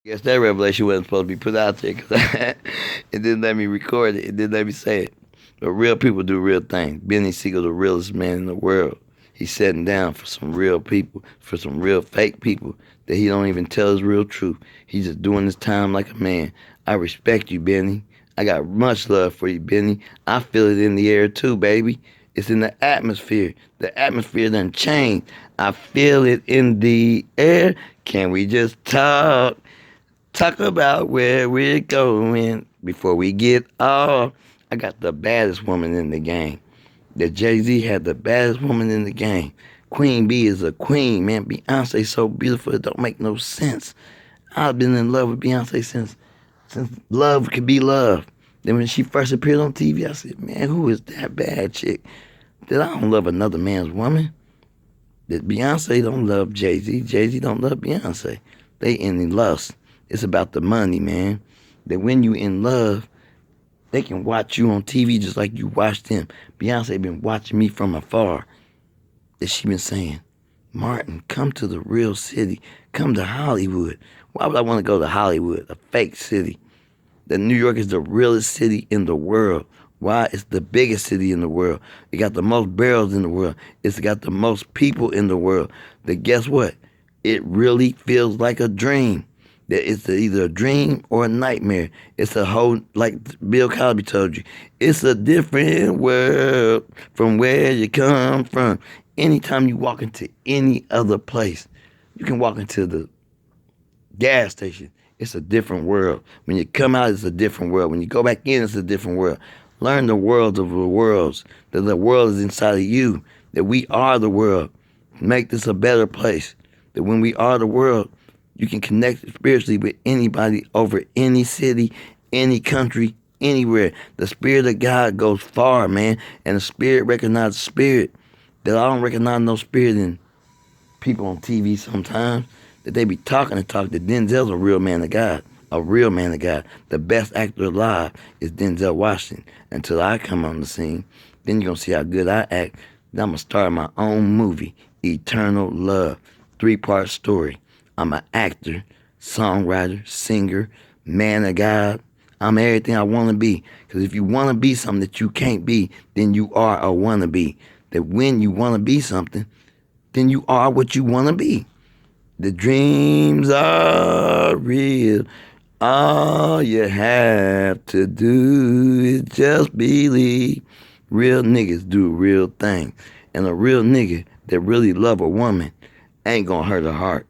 Guess that revelation wasn't supposed to be put out there because it didn't let me record it. It didn't let me say it. But real people do real things. Benny Siegel, the realest man in the world. He's sitting down for some real people, for some real fake people that he don't even tell his real truth. He's just doing his time like a man. I respect you, Benny. I got much love for you, Benny. I feel it in the air too, baby. It's in the atmosphere. The atmosphere done changed. I feel it in the air. Can we just talk? Talk about where we're going before we get off. I got the baddest woman in the game. That Jay-Z had the baddest woman in the game. Queen B is a queen, man. Beyonce so beautiful it don't make no sense. I've been in love with Beyonce since love could be love. Then when she first appeared on TV, I said, man, who is that bad chick? That I don't love another man's woman. That Beyonce don't love Jay-Z. Jay-Z don't love Beyonce. They in lust. It's about the money, man. That when you in love, they can watch you on TV just like you watch them. Beyonce been watching me from afar. That she been saying, Martin, come to the real city. Come to Hollywood. Why would I want to go to Hollywood, a fake city? That New York is the realest city in the world. Why? It's the biggest city in the world. It got the most barrels in the world. It's got the most people in the world. That guess what? It really feels like a dream. That it's either a dream or a nightmare. It's a whole, like Bill Cosby told you, it's a different world from where you come from. Anytime you walk into any other place, you can walk into the gas station. It's a different world. When you come out, it's a different world. When you go back in, it's a different world. Learn the worlds of the worlds. That the world is inside of you. That we are the world. Make this a better place. That when we are the world, you can connect spiritually with anybody over any city, any country, anywhere. The Spirit of God goes far, man. And the Spirit recognizes spirit. That I don't recognize no spirit in people on TV sometimes. That they be talking and talk. That Denzel's a real man of God. A real man of God. The best actor alive is Denzel Washington. Until I come on the scene, then you're going to see how good I act. Then I'm going to start my own movie, Eternal Love. 3-part story. I'm an actor, songwriter, singer, man of God. I'm everything I want to be. Because if you want to be something that you can't be, then you are a wannabe. That when you want to be something, then you are what you want to be. The dreams are real. All you have to do is just believe. Real niggas do real things. And a real nigga that really love a woman ain't gonna hurt her heart.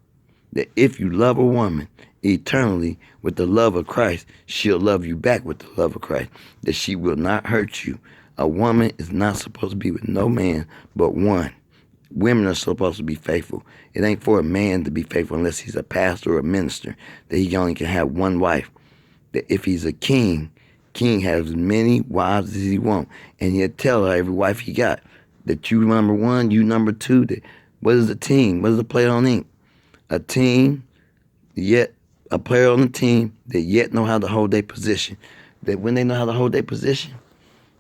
That if you love a woman eternally with the love of Christ, she'll love you back with the love of Christ. That she will not hurt you. A woman is not supposed to be with no man but one. Women are supposed to be faithful. It ain't for a man to be faithful unless he's a pastor or a minister. That he only can have one wife. That if he's a king, king has as many wives as he wants. And he'll tell her every wife he got. That you number one, you number two. That what is a team? What is a player on ink? A team, yet a player on the team that yet know how to hold their position. That when they know how to hold their position,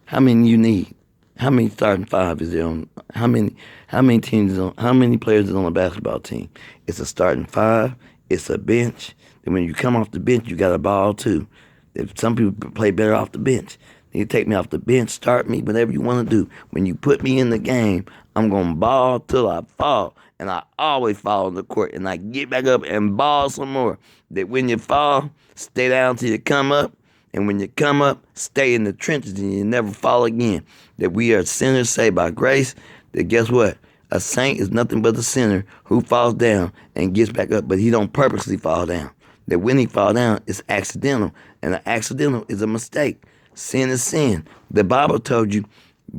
how many you need? How many starting five is there on? How many teams is on? How many players is on a basketball team? It's a starting five. It's a bench. And when you come off the bench, you got a ball too. If some people play better off the bench, then you take me off the bench, start me, whatever you want to do. When you put me in the game, I'm gonna ball till I fall, and I always fall on the court, and I get back up and ball some more. That when you fall, stay down till you come up. And when you come up, stay in the trenches and you never fall again. That we are sinners saved by grace. That guess what? A saint is nothing but a sinner who falls down and gets back up, but he don't purposely fall down. That when he fall down, it's accidental. And an accidental is a mistake. Sin is sin. The Bible told you,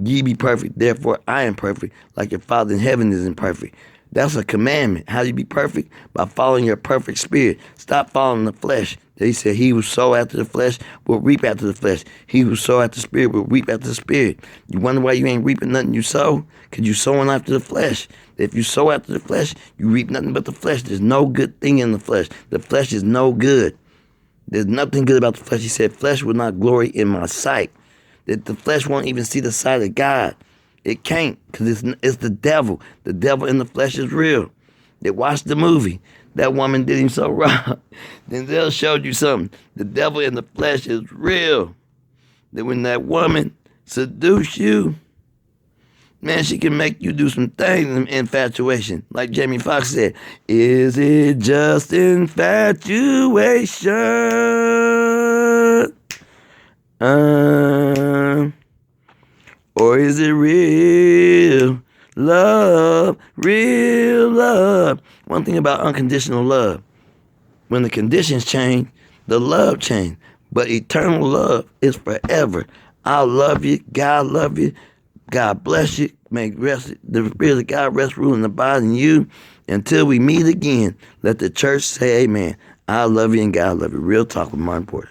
ye be perfect, therefore I am perfect, like your Father in heaven is imperfect. That's a commandment. How do you be perfect? By following your perfect spirit. Stop following the flesh. He said, he who sow after the flesh will reap after the flesh. He who sow after the spirit will reap after the spirit. You wonder why you ain't reaping nothing you sow? Because you sowing after the flesh. If you sow after the flesh, you reap nothing but the flesh. There's no good thing in the flesh. The flesh is no good. There's nothing good about the flesh. He said, flesh will not glory in my sight. That the flesh won't even see the sight of God. It can't, because it's the devil. The devil in the flesh is real. They watch the movie. that woman did him so wrong. Denzel showed you something. The devil in the flesh is real. That when that woman seduce you, man, she can make you do some things in infatuation. Like Jamie Foxx said, is it just infatuation? Or is it real love? Real love. One thing about unconditional love, when the conditions change, the love change. But eternal love is forever. I love you. God love you. God bless you. May rest the Spirit of God rest, rule, and abide in you until we meet again. Let the church say amen. I love you and God love you. Real talk with Martin Porter.